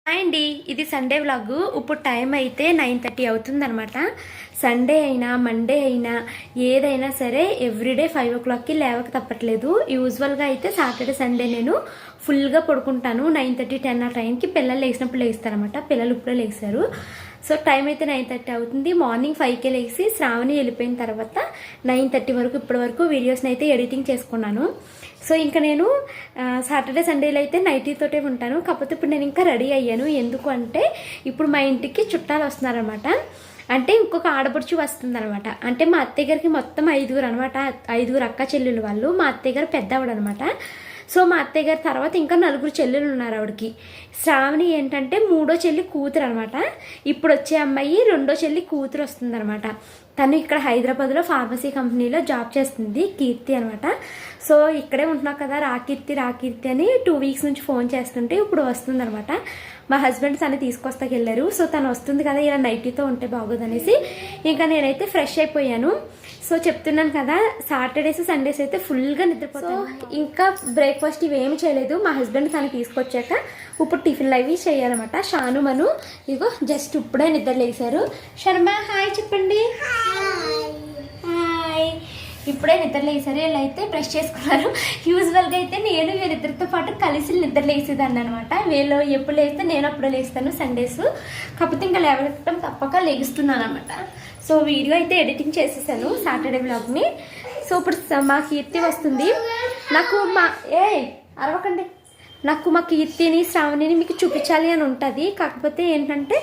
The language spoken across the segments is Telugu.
హాయ్ అండి, ఇది సండే వ్లాగ్. ఇప్పుడు టైం అయితే 9:30 అవుతుందనమాట. సండే అయినా మండే అయినా ఏదైనా సరే ఎవ్రీడే 5 o'clockకి లేవక తప్పట్లేదు. యూజువల్గా అయితే సాటర్డే సండే నేను ఫుల్గా పడుకుంటాను. 9:30 10 ఆ టైంకి పిల్లలు లేచినప్పుడు లేస్తారనమాట. పిల్లలు ఇప్పుడే లేస్తారు. సో టైం అయితే 9:30 అవుతుంది. మార్నింగ్ 5కే లేచి శ్రావణి వెళ్ళిపోయిన తర్వాత 9:30 వరకు ఇప్పటి వరకు వీడియోస్ని అయితే ఎడిటింగ్ చేసుకున్నాను. సో ఇంకా నేను సాటర్డే సండేలో అయితే నైటీతోటే ఉంటాను. కాకపోతే ఇప్పుడు నేను ఇంకా రెడీ అయ్యాను. ఎందుకు అంటే ఇప్పుడు మా ఇంటికి చుట్టాలు వస్తున్నారనమాట. అంటే ఇంకొక ఆడపడుచు వస్తుందనమాట. అంటే మా అత్తయ్య గారికి మొత్తం 5గురు అనమాట. 5గురు అక్క చెల్లెలు వాళ్ళు. మా అత్తయ్య గారు పెద్దవాడు అనమాట. సో మా అత్తయ్య గారి తర్వాత ఇంకా 4 చెల్లెలు ఉన్నారు ఆవిడకి. శ్రావణి ఏంటంటే 3వ చెల్లి కూతురు అనమాట. ఇప్పుడు వచ్చే అమ్మాయి 2వ చెల్లి కూతురు వస్తుందన్నమాట. తను ఇక్కడ హైదరాబాద్లో ఫార్మసీ కంపెనీలో జాబ్ చేస్తుంది, కీర్తి అనమాట. సో ఇక్కడే ఉంటున్నావు కదా రాకీర్తి అని 2 వీక్స్ నుంచి ఫోన్ చేస్తుంటే ఇప్పుడు వస్తుందనమాట. మా హస్బెండ్ తను తీసుకొస్తాకి వెళ్ళారు. సో తను వస్తుంది కదా, ఇలా నైటీతో ఉంటే బాగోదనేసి ఇంకా నేనైతే ఫ్రెష్ అయిపోయాను. సో చెప్తున్నాను కదా, సాటర్డేస్ సండేస్ అయితే ఫుల్గా నిద్రపోతాను. ఇంకా బ్రేక్ఫాస్ట్ ఇవేమి చేయలేదు. మా హస్బెండ్ తను తీసుకొచ్చాక ఇప్పుడు టిఫిన్లు అవి చేయాలన్నమాట. షాను మను ఇగో జస్ట్ ఇప్పుడే నిద్ర లేసారు. శర్మ హాయ్ చెప్పండి. హాయ్. ఇప్పుడే నిద్ర లేసారు. వీళ్ళు అయితే బ్రష్ చేసుకున్నారు. యూజువల్గా అయితే నేను వీళ్ళిద్దరితో పాటు కలిసి నిద్ర లేసేదాన్ని అనమాట. వీళ్ళు ఎప్పుడు లేస్తే నేను అప్పుడు లేస్తాను సండేస్. కాకపోతే ఇంకా లేవడం తప్పక లేస్తున్నాను అనమాట. సో వీడియో అయితే ఎడిటింగ్ చేసేసాను సాటర్డే వ్లాగ్ని. సో ఇప్పుడు మా కీర్తి వస్తుంది. నాకు అరవకండి. నాకు మా కీర్తిని శ్రావణిని మీకు చూపించాలి అని ఉంటుంది. కాకపోతే ఏంటంటే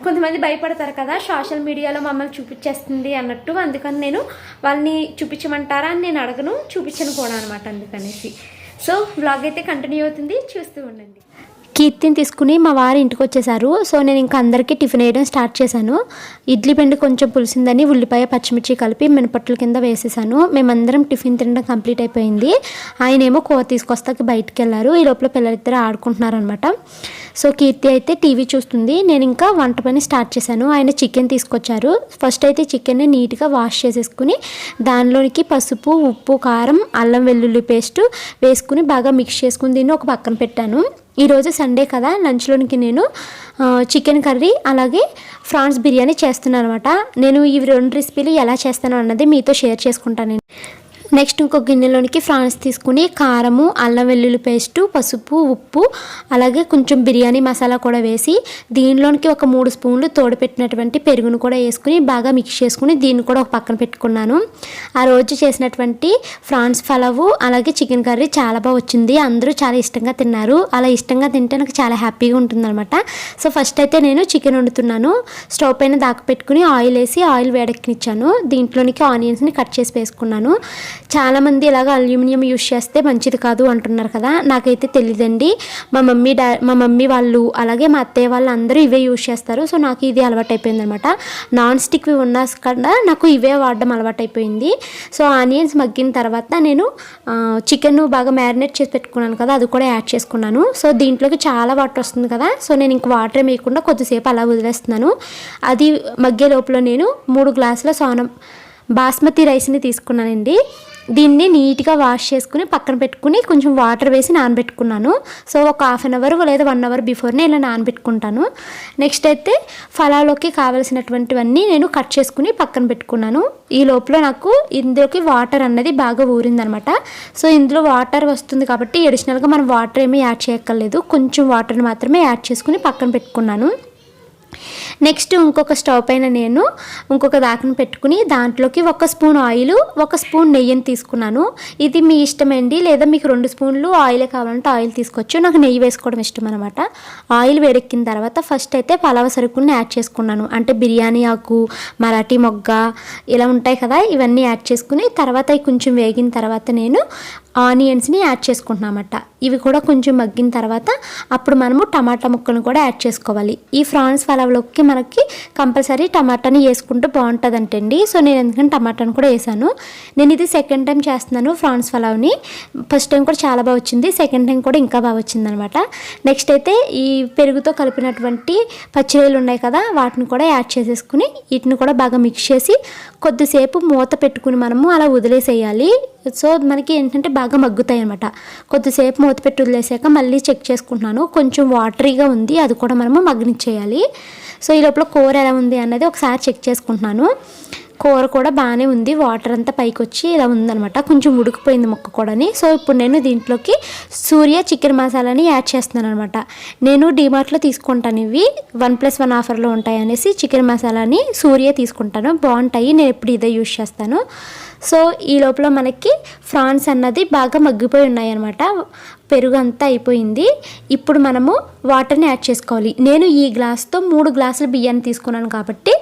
కొంతమంది భయపడతారు కదా, సోషల్ మీడియాలో మమ్మల్ని చూపించేస్తుంది అన్నట్టు. అందుకని నేను వాళ్ళని చూపించమంటారా అని నేను అడగను, చూపించను కూడా అనమాట. అందుకనేసి సో వ్లాగ్ అయితే కంటిన్యూ అవుతుంది, చూస్తూ ఉండండి. కీర్తిని తీసుకుని మా వారు ఇంటికి వచ్చేసారు. సో నేను ఇంకా అందరికీ టిఫిన్ వేయడం స్టార్ట్ చేశాను. ఇడ్లీ పిండి కొంచెం పులిసిందని ఉల్లిపాయ పచ్చిమిర్చి కలిపి మినపట్ల కింద వేసేసాను. మేమందరం టిఫిన్ తినడం కంప్లీట్ అయిపోయింది. ఆయనేమో కూర తీసుకొస్తాకి బయటికి వెళ్ళారు. ఈ లోపల పిల్లలిద్దరు ఆడుకుంటున్నారనమాట. సో కీర్తి అయితే టీవీ చూస్తుంది. నేను ఇంకా వంట పని స్టార్ట్ చేశాను. ఆయన చికెన్ తీసుకొచ్చారు. ఫస్ట్ అయితే చికెన్ని నీట్గా వాష్ చేసేసుకుని దానిలోనికి పసుపు, ఉప్పు, కారం, అల్లం వెల్లుల్లి పేస్ట్ వేసుకుని బాగా మిక్స్ చేసుకుని దీన్ని ఒక పక్కన పెట్టాను. ఈరోజు సండే కదా, లంచ్లోనికి నేను చికెన్ కర్రీ అలాగే ఫ్రాన్స్ బిర్యానీ చేస్తున్నాను అనమాట. నేను ఈ 2 రెసిపీలు ఎలా చేస్తాను అన్నది మీతో షేర్ చేసుకుంటాను. నెక్స్ట్ ఇంకొక గిన్నెలోనికి ఫ్రాన్స్ తీసుకుని కారము, అల్లం వెల్లుల్లి పేస్టు, పసుపు, ఉప్పు అలాగే కొంచెం బిర్యానీ మసాలా కూడా వేసి దీనిలోనికి ఒక 3 స్పూన్లు తోడుపెట్టినటువంటి పెరుగును కూడా వేసుకుని బాగా మిక్స్ చేసుకుని దీన్ని కూడా ఒక పక్కన పెట్టుకున్నాను. ఆ రోజు చేసినటువంటి ఫ్రాన్స్ పలావు అలాగే చికెన్ కర్రీ చాలా బాగా వచ్చింది. అందరూ చాలా ఇష్టంగా తిన్నారు. అలా ఇష్టంగా తింటే నాకు చాలా హ్యాపీగా ఉంటుందన్నమాట. సో ఫస్ట్ అయితే నేను చికెన్ వండుతున్నాను. స్టవ్ పైన పెట్టుకుని ఆయిల్ వేసి ఆయిల్ వేడెక్కనిచ్చాను. దీంట్లోనికి ఆనియన్స్ని కట్ చేసి వేసుకున్నాను. చాలామంది ఇలాగ అల్యూమినియం యూస్ చేస్తే మంచిది కాదు అంటున్నారు కదా, నాకైతే తెలియదండి. మా మమ్మీ వాళ్ళు అలాగే మా అత్తయ్య వాళ్ళు అందరూ ఇవే యూస్ చేస్తారు. సో నాకు ఇది అలవాటు అయిపోయింది అనమాట. నాన్ స్టిక్వి ఉన్నా కన్నా నాకు ఇవే వాడడం అలవాటు అయిపోయింది. సో ఆనియన్స్ మగ్గిన తర్వాత నేను చికెన్ బాగా మ్యారినేట్ చేసి పెట్టుకున్నాను కదా, అది కూడా యాడ్ చేసుకున్నాను. సో దీంట్లోకి చాలా వాటర్ వస్తుంది కదా, సో నేను ఇంక వాటర్ వేయకుండా కొద్దిసేపు అలా వదిలేస్తున్నాను. అది మగ్గే లోపల నేను 3 గ్లాసుల బాస్మతి రైస్ని తీసుకున్నానండి. దీన్ని నీట్గా వాష్ చేసుకుని పక్కన పెట్టుకుని కొంచెం వాటర్ వేసి నానబెట్టుకున్నాను. సో ఒక 1/2 అవర్ లేదా 1 అవర్ బిఫోర్నే ఇలా నానబెట్టుకుంటాను. నెక్స్ట్ అయితే ఫలాలోకి కావలసినటువంటివన్నీ నేను కట్ చేసుకుని పక్కన పెట్టుకున్నాను. ఈ లోపల నాకు ఇందులోకి వాటర్ అన్నది బాగా ఊరిందనమాట. సో ఇందులో వాటర్ వస్తుంది కాబట్టి అడిషనల్గా మనం వాటర్ ఏమీ యాడ్ చేయక్కర్లేదు. కొంచెం వాటర్ని మాత్రమే యాడ్ చేసుకుని పక్కన పెట్టుకున్నాను. నెక్స్ట్ ఇంకొక స్టవ్ పైన నేను ఇంకొక దాకను పెట్టుకుని దాంట్లోకి 1 స్పూన్ ఆయిల్ 1 స్పూన్ నెయ్యిని తీసుకున్నాను. ఇది మీ ఇష్టమండి, లేదా మీకు 2 స్పూన్లు ఆయిలే కావాలంటే ఆయిల్ తీసుకోవచ్చు. నాకు నెయ్యి వేసుకోవడం ఇష్టం అనమాట. ఆయిల్ వేడెక్కిన తర్వాత ఫస్ట్ అయితే పలావ సరుకుల్ని యాడ్ చేసుకున్నాను. అంటే బిర్యానీ ఆకు, మరాఠీ మొగ్గ ఇలా ఉంటాయి కదా, ఇవన్నీ యాడ్ చేసుకుని తర్వాత కొంచెం వేగిన తర్వాత నేను ఆనియన్స్ని యాడ్ చేసుకుంటున్నామట. ఇవి కూడా కొంచెం మగ్గిన తర్వాత అప్పుడు మనము టమాటా ముక్కలను కూడా యాడ్ చేసుకోవాలి. ఈ ఫ్రాన్స్ పలావ్లోకి మనకి కంపల్సరీ టమాటాని వేసుకుంటూ బాగుంటుంది అంటండి. సో నేను ఎందుకంటే టమాటాను కూడా వేసాను. నేను ఇది సెకండ్ టైం చేస్తున్నాను ఫ్రాన్స్ పలావ్ని. ఫస్ట్ టైం కూడా చాలా బాగా వచ్చింది, సెకండ్ టైం కూడా ఇంకా బాగా వచ్చింది అనమాట. నెక్స్ట్ అయితే ఈ పెరుగుతో కలిపినటువంటి పచ్చిరొయ్యలు ఉన్నాయి కదా, వాటిని కూడా యాడ్ చేసేసుకుని వీటిని కూడా బాగా మిక్స్ చేసి కొద్దిసేపు మూత పెట్టుకుని మనము అలా వదిలేసేయాలి. సో మనకి ఏంటంటే బాగా మగ్గుతాయి అనమాట. కొద్దిసేపు మూత పెట్టి వదిలేసాక మళ్ళీ చెక్ చేసుకుంటున్నాను, కొంచెం వాటరీగా ఉంది, అది కూడా మనము మగ్గనిచ్చేయాలి. సో ఈ లోపల కూర ఎలా ఉంది అన్నది ఒకసారి చెక్ చేసుకుంటున్నాను. కూర కూడా బాగానే ఉంది, వాటర్ అంతా పైకి వచ్చి ఇలా ఉందనమాట, కొంచెం ఉడికిపోయింది ముక్క కూడాని. సో ఇప్పుడు నేను దీంట్లోకి సూర్య చికెన్ మసాలాని యాడ్ చేస్తున్నాను అనమాట. నేను డిమార్ట్లో తీసుకుంటాను, ఇవి 1+1 ఆఫర్లో ఉంటాయి అనేసి చికెన్ మసాలాని సూర్య తీసుకుంటాను, బాగుంటాయి, నేను ఎప్పుడు ఇదే యూజ్ చేస్తాను. సో ఈ లోపల మనకి ఫ్రాన్స్ అన్నది బాగా మగ్గిపోయి ఉన్నాయి అనమాట, పెరుగు అంతా అయిపోయింది. ఇప్పుడు మనము వాటర్ని యాడ్ చేసుకోవాలి. నేను ఈ గ్లాస్తో 3 గ్లాసుల బియ్యాన్ని తీసుకున్నాను కాబట్టి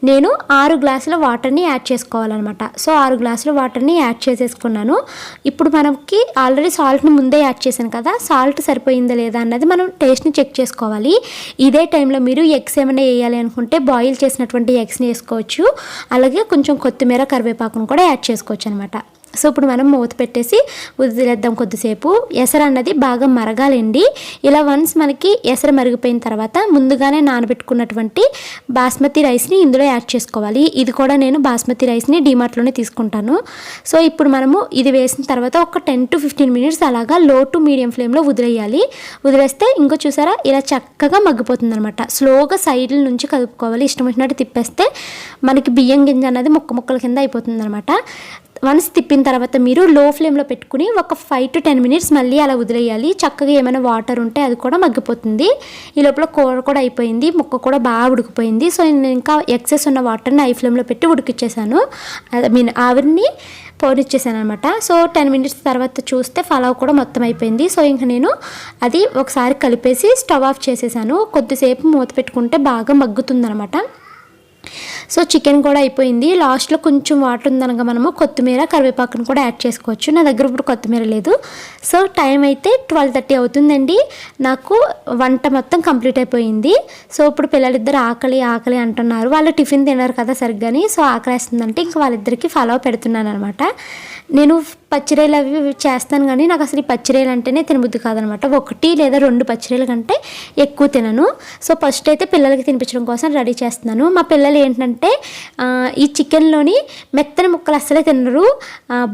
నేను 6 గ్లాసుల వాటర్ని యాడ్ చేసుకోవాలన్నమాట. సో 6 గ్లాసుల వాటర్ని యాడ్ చేసేసుకున్నాను. ఇప్పుడు మనకి ఆల్రెడీ సాల్ట్ని ముందే యాడ్ చేశాను కదా, సాల్ట్ సరిపోయిందా లేదా అన్నది మనం టేస్ట్ని చెక్ చేసుకోవాలి. ఇదే టైంలో మీరు ఎగ్స్ ఏమైనా వేయాలి అనుకుంటే బాయిల్ చేసినటువంటి ఎగ్స్ని వేసుకోవచ్చు, అలాగే కొంచెం కొత్తిమీర కరివేపాకును కూడా యాడ్ చేసుకోవచ్చు అనమాట. సో ఇప్పుడు మనం మూత పెట్టేసి వదిలేద్దాం కొద్దిసేపు. ఎసరు అన్నది బాగా మరగాలండి. ఇలా వన్స్ మనకి ఎసరు మరిగిపోయిన తర్వాత ముందుగానే నానబెట్టుకున్నటువంటి బాస్మతి రైస్ని ఇందులో యాడ్ చేసుకోవాలి. ఇది కూడా నేను బాస్మతి రైస్ని డిమార్ట్లోనే తీసుకుంటాను. సో ఇప్పుడు మనము ఇది వేసిన తర్వాత ఒక 10 to 15 మినిట్స్ అలాగా లో టు మీడియం ఫ్లేమ్లో వదిలేయాలి. వదిలేస్తే ఇంకో చూసారా ఇలా చక్కగా మగ్గిపోతుంది అనమాట. స్లోగా సైడ్ల నుంచి కలుపుకోవాలి, ఇష్టం వచ్చినట్టు తిప్పేస్తే మనకి బియ్యం గింజ అన్నది ముక్కల కింద అయిపోతుంది అనమాట. వన్స్ తిప్పిన తర్వాత మీరు లో ఫ్లేమ్లో పెట్టుకుని ఒక 5 to 10 మినిట్స్ మళ్ళీ అలా వదిలేయాలి. చక్కగా ఏమైనా వాటర్ ఉంటే అది కూడా మగ్గిపోతుంది. ఈ లోపల కూర కూడా అయిపోయింది, ముక్క కూడా బాగా ఉడికిపోయింది. సో నేను ఇంకా ఎక్సెస్ ఉన్న వాటర్ని హై ఫ్లేమ్లో పెట్టి ఉడికిచ్చేసాను, ఆవిరిని పోనిచ్చేసాను అనమాట. సో 10 మినిట్స్ తర్వాత చూస్తే పలావ్ కూడా మొత్తం అయిపోయింది. సో ఇంకా నేను అది ఒకసారి కలిపేసి స్టవ్ ఆఫ్ చేసేసాను. కొద్దిసేపు మూత పెట్టుకుంటే బాగా మగ్గుతుంది అనమాట. సో చికెన్ కూడా అయిపోయింది. లాస్ట్లో కొంచెం వాటర్ ఉందనగా మనము కొత్తిమీర కరివేపాకును కూడా యాడ్ చేసుకోవచ్చు. నా దగ్గర ఇప్పుడు కొత్తిమీర లేదు. సో టైం అయితే 12:30 అవుతుందండి. నాకు వంట మొత్తం కంప్లీట్ అయిపోయింది. సో ఇప్పుడు పిల్లలిద్దరు ఆకలి ఆకలి అంటున్నారు, వాళ్ళు టిఫిన్ తినరు కదా సరిగ్గాని. సో ఆకలి వేస్తుందంటే ఇంకా వాళ్ళిద్దరికి ఫలావ్ పెడుతున్నాను అనమాట. నేను పచ్చిరేలు అవి చేస్తాను కానీ నాకు అసలు ఈ పచ్చిరేలు అంటేనే తినబుద్ధి కాదనమాట. 1 లేదా 2 పచ్చిరేలు కంటే ఎక్కువ తినను. సో ఫస్ట్ అయితే పిల్లలకి తినిపించడం కోసం రెడీ చేస్తున్నాను. మా పిల్లలు ఏంటంటే ఈ చికెన్లోని మెత్తని ముక్కలు అస్సలే తినరు,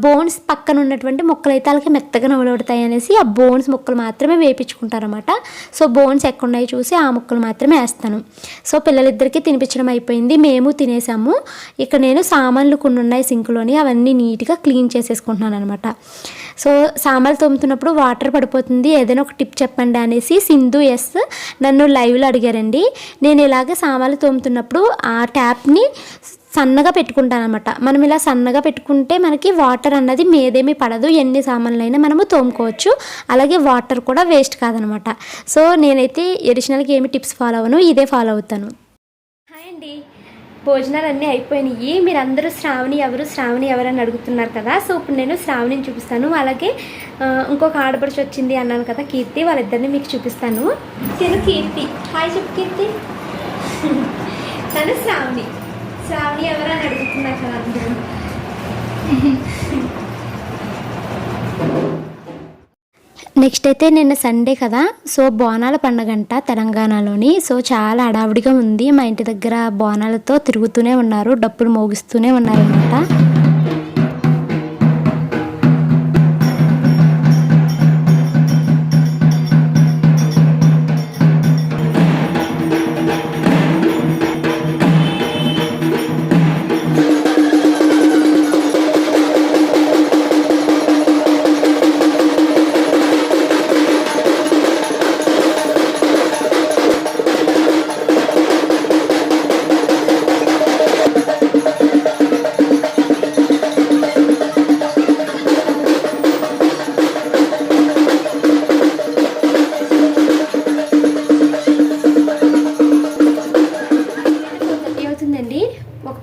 బోన్స్ పక్కన ఉన్నటువంటి ముక్కలు అయితే వాళ్ళకి మెత్తగా నవ్వులుతాయి అనేసి ఆ బోన్స్ ముక్కలు మాత్రమే వేయించుకుంటారన్నమాట. సో బోన్స్ ఎక్కడున్నాయి చూసి ఆ ముక్కలు మాత్రమే వేస్తాను. సో పిల్లలిద్దరికీ తినిపించడం అయిపోయింది, మేము తినేసాము. ఇక్కడ నేను సామాన్లు కొన్ని ఉన్నాయి సింక్లోని, అవన్నీ నీట్గా క్లీన్ చేసేసుకుంటున్నాను అనమాట. సో సామాన్లు తోముతున్నప్పుడు వాటర్ పడిపోతుంది, ఏదైనా ఒక టిప్ చెప్పండి అనేసి సింధు నన్ను లైవ్లో అడిగారండి. నేను ఇలాగే సామాన్లు తోముతున్నప్పుడు ఆ ట్యాప్ని సన్నగా పెట్టుకుంటాను అనమాట. మనం ఇలా సన్నగా పెట్టుకుంటే మనకి వాటర్ అన్నది మీదేమీ పడదు, ఎన్ని సామాన్లైనా మనము తోముకోవచ్చు, అలాగే వాటర్ కూడా వేస్ట్ కాదనమాట. సో నేనైతే ఎడిషనల్గా ఏమి టిప్స్ ఫాలో అవ్వను, ఇదే ఫాలో అవుతాను. హాయ్ అండి, భోజనాలు అన్నీ అయిపోయినాయి. మీరు అందరూ శ్రావణి ఎవరని అడుగుతున్నారు కదా. సో ఇప్పుడు నేను శ్రావణిని చూపిస్తాను, అలాగే ఇంకొక ఆడపడుచు వచ్చింది అన్నాను కదా కీర్తి, వాళ్ళిద్దరిని మీకు చూపిస్తాను. నేను కీర్తి, హాయ్ చెప్పు కీర్తి. తను శ్రావణి ఎవరని అడుగుతున్నారు కదా అందరూ. నెక్స్ట్ అయితే నిన్న సండే కదా, సో బోనాల పండుగంట తెలంగాణలోని. సో చాలా హడావుడిగా ఉంది, మా ఇంటి దగ్గర బోనాలతో తిరుగుతూనే ఉన్నారు, డప్పులు మోగిస్తూనే ఉన్నారన్నమాట.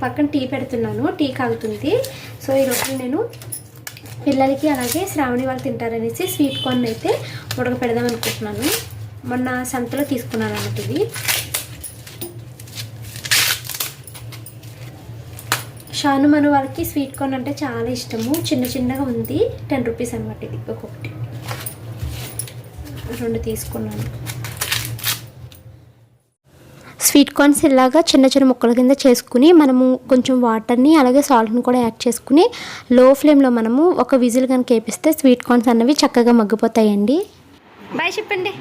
పక్కన టీ పెడుతున్నాను, టీ కాగుతుంది. సో ఈరోజు నేను పిల్లలకి అలాగే శ్రావణి వాళ్ళు తింటారనేసి స్వీట్ కార్న్ అయితే ఉడక పెడదాం అనుకుంటున్నాను. మొన్న సంతలో తీసుకున్నాను అన్నమాట. ఇది షాను మను వాళ్ళకి స్వీట్ కార్న్ అంటే చాలా ఇష్టము, చిన్నగా ఉంది, 10 రూపీస్ అనమాట. ఇది ఒక్కొక్కటి 2 తీసుకున్నాను. స్వీట్ కార్న్స్ ఇలాగా చిన్న చిన్న ముక్కల కింద చేసుకుని మనము కొంచెం వాటర్ని అలాగే సాల్ట్ని కూడా యాడ్ చేసుకుని లో ఫ్లేమ్లో మనము ఒక విజిల్ కనుక వేపిస్తే స్వీట్ కార్న్స్ అన్నవి చక్కగా మగ్గిపోతాయండి. బాయ్ చెప్పండి.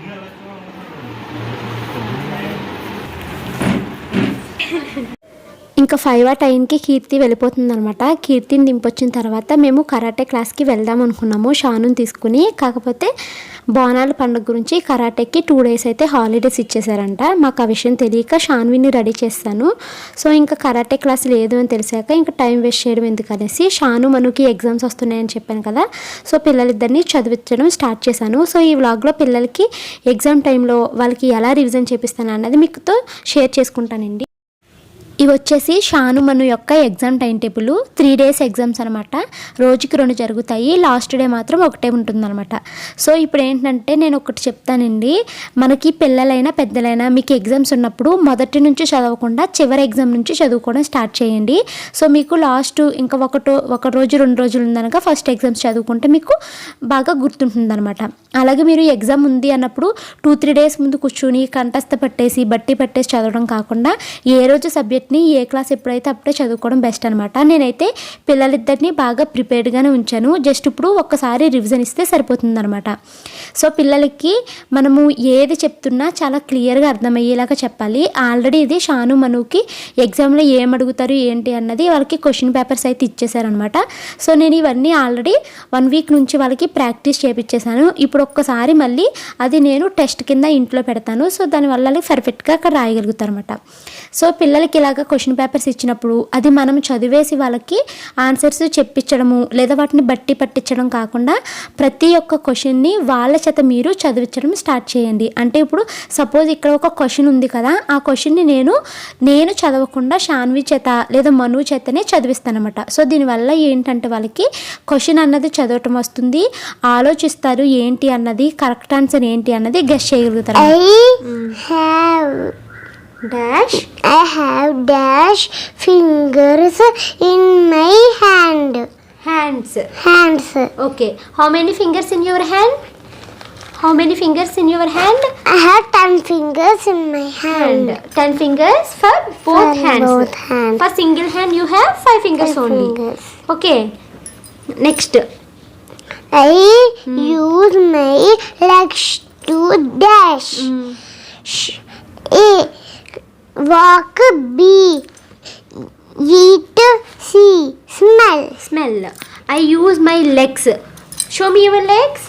ఇంకా 5 ఆ టైంకి కీర్తి వెళ్ళిపోతుంది అనమాట. కీర్తిని దింపొచ్చిన తర్వాత మేము కరాటే క్లాస్కి వెళ్దాం అనుకున్నాము షానుని తీసుకుని. కాకపోతే బోనాల పండుగ గురించి కరాటేకి 2 days అయితే హాలిడేస్ ఇచ్చేసారంట. మాకు ఆ విషయం తెలియక షాన్విని రెడీ చేస్తాను. సో ఇంకా కరాటే క్లాస్ లేదు అని తెలిసాక ఇంకా టైం వేస్ట్ చేయడం ఎందుకనేసి షాను మనకి ఎగ్జామ్స్ వస్తున్నాయని చెప్పాను కదా, సో పిల్లలిద్దరిని చదివించడం స్టార్ట్ చేశాను. సో ఈ వ్లాగ్లో పిల్లలకి ఎగ్జామ్ టైంలో వాళ్ళకి ఎలా రివిజన్ చేపిస్తాను అన్నది మీతో షేర్ చేసుకుంటానండి. ఇవి వచ్చేసి షాను మను యొక్క exam time table. 3 days exams అనమాట. రోజుకి 2 జరుగుతాయి, లాస్ట్ డే మాత్రం ఒకటే ఉంటుందన్నమాట. సో ఇప్పుడు ఏంటంటే నేను ఒకటి చెప్తానండి, మనకి పిల్లలైనా పెద్దలైనా మీకు ఎగ్జామ్స్ ఉన్నప్పుడు మొదటి నుంచి చదవకుండా చివరి ఎగ్జామ్ నుంచి చదువుకోవడం స్టార్ట్ చేయండి. సో మీకు లాస్ట్ ఇంకా ఒక రోజు 2 రోజులు ఉందనక ఫస్ట్ ఎగ్జామ్స్ చదువుకుంటే మీకు బాగా గుర్తుంటుందన్నమాట. అలాగే మీరు ఎగ్జామ్ ఉంది అన్నప్పుడు 2-3 days ముందు కూర్చుని కంఠస్థ పట్టేసి బట్టి పట్టేసి చదవడం కాకుండా ఏ రోజు సబ్జెక్ట్ని ఏ క్లాస్ ఎప్పుడైతే అప్పుడే చదువుకోవడం బెస్ట్ అనమాట. నేనైతే పిల్లలిద్దరిని బాగా ప్రిపేర్డ్గానే ఉంచాను. జస్ట్ ఇప్పుడు ఒక్కసారి రివిజన్ ఇస్తే సరిపోతుంది అనమాట. సో పిల్లలకి మనము ఏది చెప్తున్నా చాలా క్లియర్గా అర్థమయ్యేలాగా చెప్పాలి. ఆల్రెడీ ఇది షాను మనుకి ఎగ్జామ్లో ఏం అడుగుతారు ఏంటి అన్నది వాళ్ళకి క్వశ్చన్ పేపర్స్ అయితే ఇచ్చేసారనమాట. సో నేను ఇవన్నీ ఆల్రెడీ 1 week నుంచి వాళ్ళకి ప్రాక్టీస్ చేయించేసాను. ఇప్పుడు ఒక్కసారి మళ్ళీ అది నేను టెస్ట్ కింద ఇంట్లో పెడతాను. సో దానివల్ల వాళ్ళకి పర్ఫెక్ట్గా అక్కడ రాయగలుగుతారు అనమాట. సో పిల్లలకి ఇలాగ క్వశ్చన్ పేపర్స్ ఇచ్చినప్పుడు అది మనం చదివేసి వాళ్ళకి ఆన్సర్స్ చెప్పించడము లేదా వాటిని బట్టి పట్టించడం కాకుండా ప్రతి ఒక్క క్వశ్చన్ని వాళ్ళ చేత మీరు చదివించడం స్టార్ట్ చేయండి. అంటే ఇప్పుడు సపోజ్ ఇక్కడ ఒక క్వశ్చన్ ఉంది కదా, ఆ క్వశ్చన్ని నేను చదవకుండా షాన్వి చేత లేదా మను చేతనే చదివిస్తాను అనమాట. సో దీనివల్ల ఏంటంటే వాళ్ళకి క్వశ్చన్ అన్నది చదవటం వస్తుంది, ఆలోచిస్తారు ఏంటి అన్నది, కరెక్ట్ ఆన్సర్ ఏంటి అన్నది గెస్ చేయగలుగుతారు. I have dash fingers in my hands. Okay. How many fingers in your hand? I have 10 fingers in my hand. 10 fingers for both hands. For single hand you have 5 fingers only. Okay. Next. I use my legs to dash. A. Walk. B. Eat. C. Smell. I use my legs. Show me your legs.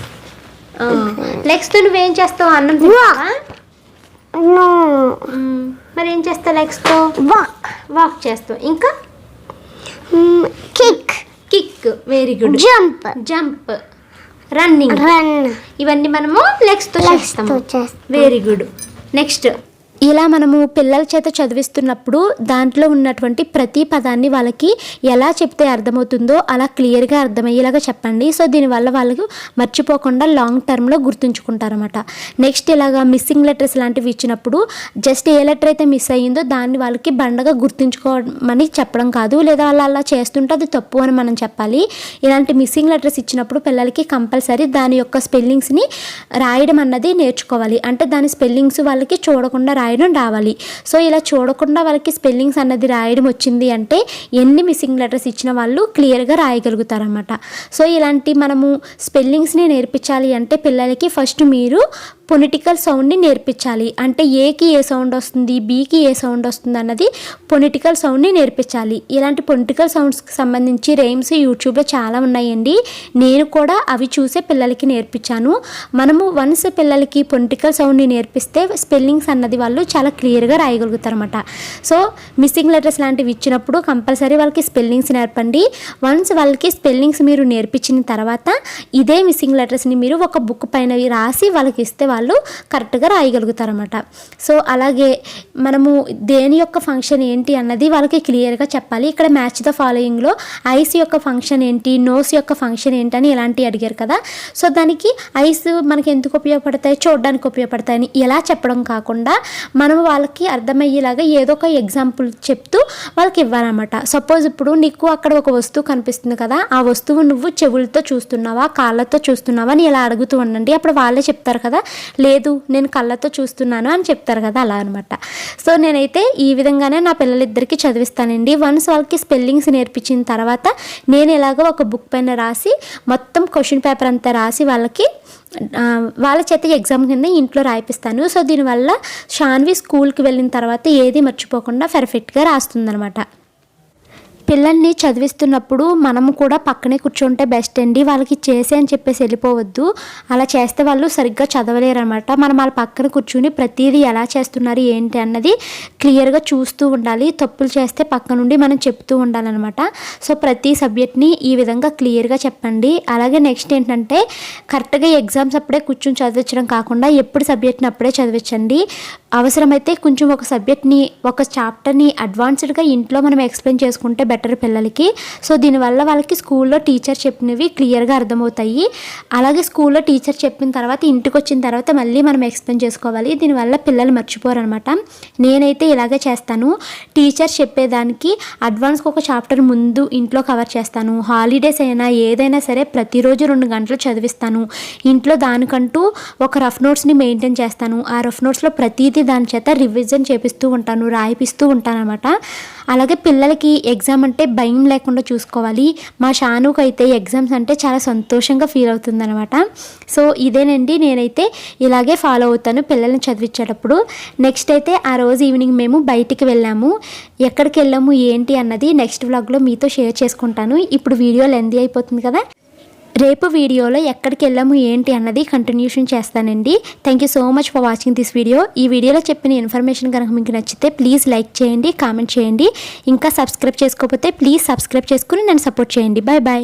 Legs తో నువ్వేం చేస్తావు? అన్నం తింటావా? No. మరి ఏం చేస్తావు లెగ్స్ తో? వాక్ చేస్తావు. ఇంకా kick. Very good. Jump. Run. ఇవన్నీ మనము లెగ్స్ తో చేస్తాము. Very good. నెక్స్ట్. ఇలా మనము పిల్లల చేత చదివిస్తున్నప్పుడు దాంట్లో ఉన్నటువంటి ప్రతి పదాన్ని వాళ్ళకి ఎలా చెప్తే అర్థమవుతుందో అలా క్లియర్గా అర్థమయ్యేలాగా చెప్పండి. సో దీనివల్ల వాళ్ళకు మర్చిపోకుండా లాంగ్ టర్మ్లో గుర్తుంచుకుంటారన్నమాట. నెక్స్ట్ ఇలాగా మిస్సింగ్ లెటర్స్ లాంటివి ఇచ్చినప్పుడు జస్ట్ ఏ లెటర్ అయితే మిస్ అయ్యిందో దాన్ని వాళ్ళకి బండగా గుర్తుంచుకోమని చెప్పడం కాదు, లేదా వాళ్ళు అలా చేస్తుంటే అది తప్పు అని మనం చెప్పాలి. ఇలాంటి మిస్సింగ్ లెటర్స్ ఇచ్చినప్పుడు పిల్లలకి కంపల్సరీ దాని యొక్క స్పెల్లింగ్స్ని రాయడం అన్నది నేర్చుకోవాలి. అంటే దాని స్పెల్లింగ్స్ వాళ్ళకి చూడకుండా రాయడం రావాలి. సో ఇలా చూడకుండా వాళ్ళకి స్పెల్లింగ్స్ అన్నది రాయడం వచ్చింది అంటే ఎన్ని మిస్సింగ్ లెటర్స్ ఇచ్చిన వాళ్ళు క్లియర్గా రాయగలుగుతారన్నమాట. సో ఇలాంటి మనము స్పెల్లింగ్స్ని నేర్పించాలి అంటే పిల్లలకి ఫస్ట్ మీరు పొలిటికల్ సౌండ్ని నేర్పించాలి. అంటే ఏకి ఏ సౌండ్ వస్తుంది, బీకి ఏ సౌండ్ వస్తుంది అన్నది పొలిటికల్ సౌండ్ని నేర్పించాలి. ఇలాంటి పొలిటికల్ సౌండ్స్కి సంబంధించి రైమ్స్ యూట్యూబ్లో చాలా ఉన్నాయండి. నేను కూడా అవి చూసే పిల్లలకి నేర్పించాను. మనము వన్స్ పిల్లలకి పొలిటికల్ సౌండ్ని నేర్పిస్తే స్పెల్లింగ్స్ అన్నది వాళ్ళు చాలా క్లియర్గా రాయగలుగుతారు అన్నమాట. సో మిస్సింగ్ లెటర్స్ లాంటివి ఇచ్చినప్పుడు కంపల్సరీ వాళ్ళకి స్పెల్లింగ్స్ నేర్పండి. వన్స్ వాళ్ళకి స్పెల్లింగ్స్ మీరు నేర్పించిన తర్వాత ఇదే మిస్సింగ్ లెటర్స్ని మీరు ఒక బుక్ పైన రాసి వాళ్ళకి ఇస్తే వాళ్ళు కరెక్ట్గా రాయగలుగుతారన్నమాట. సో అలాగే మనము దేని యొక్క ఫంక్షన్ ఏంటి అన్నది వాళ్ళకి క్లియర్గా చెప్పాలి. ఇక్కడ మ్యాచ్ ద ఫాలోయింగ్లో ఐస్ యొక్క ఫంక్షన్ ఏంటి, నోస్ యొక్క ఫంక్షన్ ఏంటని ఇలాంటివి అడిగారు కదా. సో దానికి ఐస్ మనకి ఎందుకు ఉపయోగపడతాయి, చూడడానికి ఉపయోగపడతాయని ఎలా చెప్పడం కాకుండా మనం వాళ్ళకి అర్థమయ్యేలాగా ఏదో ఒక ఎగ్జాంపుల్ చెప్తూ వాళ్ళకి ఇవ్వాలన్నమాట. సపోజ్ ఇప్పుడు నీకు అక్కడ ఒక వస్తువు కనిపిస్తుంది కదా, ఆ వస్తువు నువ్వు చెవులతో చూస్తున్నావా కాళ్ళతో చూస్తున్నావా అని ఇలా అడుగుతూ ఉండండి. అప్పుడు వాళ్ళే చెప్తారు కదా లేదు నేను కళ్ళతో చూస్తున్నాను అని చెప్తారు కదా, అలా అనమాట. సో నేనైతే ఈ విధంగానే నా పిల్లలిద్దరికీ చదివిస్తానండి. వన్స్ వాళ్ళకి స్పెల్లింగ్స్ నేర్పించిన తర్వాత నేను ఎలాగో ఒక బుక్ పైన రాసి మొత్తం క్వశ్చన్ పేపర్ అంతా రాసి వాళ్ళ చేత ఎగ్జామ్ కింద ఇంట్లో రాయిపిస్తాను. సో దీనివల్ల షాన్వి స్కూల్కి వెళ్ళిన తర్వాత ఏది మర్చిపోకుండా పర్ఫెక్ట్గా రాస్తుందనమాట. పిల్లల్ని చదివిస్తున్నప్పుడు మనము కూడా పక్కనే కూర్చుంటే బెస్ట్ అండి. వాళ్ళకి చేసే అని చెప్పేసి వెళ్ళిపోవద్దు. అలా చేస్తే వాళ్ళు సరిగ్గా చదవలేరు అనమాట. మనం వాళ్ళ పక్కన కూర్చుని ప్రతిదీ ఎలా చేస్తున్నారు ఏంటి అన్నది క్లియర్గా చూస్తూ ఉండాలి. తప్పులు చేస్తే పక్క నుండి మనం చెప్తూ ఉండాలన్నమాట. సో ప్రతి సబ్జెక్ట్ని ఈ విధంగా క్లియర్గా చెప్పండి. అలాగే నెక్స్ట్ ఏంటంటే కరెక్ట్గా ఎగ్జామ్స్ అప్పుడే కూర్చొని చదివించడం కాకుండా ఎప్పుడు సబ్జెక్ట్ని అప్పుడే చదివించండి. అవసరమైతే కొంచెం ఒక సబ్జెక్ట్ని ఒక చాప్టర్ని అడ్వాన్స్డ్గా ఇంట్లో మనం ఎక్స్ప్లెయిన్ చేసుకుంటే బెటర్ పిల్లలకి. సో దీనివల్ల వాళ్ళకి స్కూల్లో టీచర్ చెప్పినవి క్లియర్గా అర్థమవుతాయి. అలాగే స్కూల్లో టీచర్ చెప్పిన తర్వాత ఇంటికి వచ్చిన తర్వాత మళ్ళీ మనం ఎక్స్ప్లెయిన్ చేసుకోవాలి. దీనివల్ల పిల్లలు మర్చిపోరు అనమాట. నేనైతే ఇలాగే చేస్తాను. టీచర్ చెప్పేదానికి అడ్వాన్స్గా ఒక చాప్టర్ ముందు ఇంట్లో కవర్ చేస్తాను. హాలిడేస్ అయినా ఏదైనా సరే ప్రతిరోజు 2 గంటలు చదివిస్తాను. ఇంట్లో దానికంటూ ఒక రఫ్ నోట్స్ని మెయింటైన్ చేస్తాను. ఆ రఫ్ నోట్స్లో ప్రతిదీ దాని చేత రివిజన్ చేపిస్తూ ఉంటాను, రాయిపిస్తూ ఉంటాను అనమాట. అలాగే పిల్లలకి ఎగ్జామ్ అంటే భయం లేకుండా చూసుకోవాలి. మా షానుకు అయితే ఎగ్జామ్స్ అంటే చాలా సంతోషంగా ఫీల్ అవుతుందన్నమాట. సో ఇదేనండి, నేనైతే ఇలాగే ఫాలో అవుతాను పిల్లల్ని చదివించేటప్పుడు. నెక్స్ట్ అయితే ఆ రోజు ఈవినింగ్ మేము బయటికి వెళ్ళాము. ఎక్కడికి వెళ్ళాము ఏంటి అన్నది నెక్స్ట్ వ్లాగ్లో మీతో షేర్ చేసుకుంటాను. ఇప్పుడు వీడియో లెంతీ అయిపోతుంది కదా, రేపు వీడియోలో ఎక్కడికి వెళ్ళాము ఏంటి అన్నది కంటిన్యూషన్ చేస్తానండి. Thank you so much for watching this video. ఈ వీడియోలో చెప్పిన ఇన్ఫర్మేషన్ కనుక మీకు నచ్చితే ప్లీజ్ లైక్ చేయండి, కామెంట్ చేయండి. ఇంకా సబ్స్క్రైబ్ చేసుకోకపోతే ప్లీజ్ సబ్స్క్రైబ్ చేసుకుని నన్ను సపోర్ట్ చేయండి. Bye bye.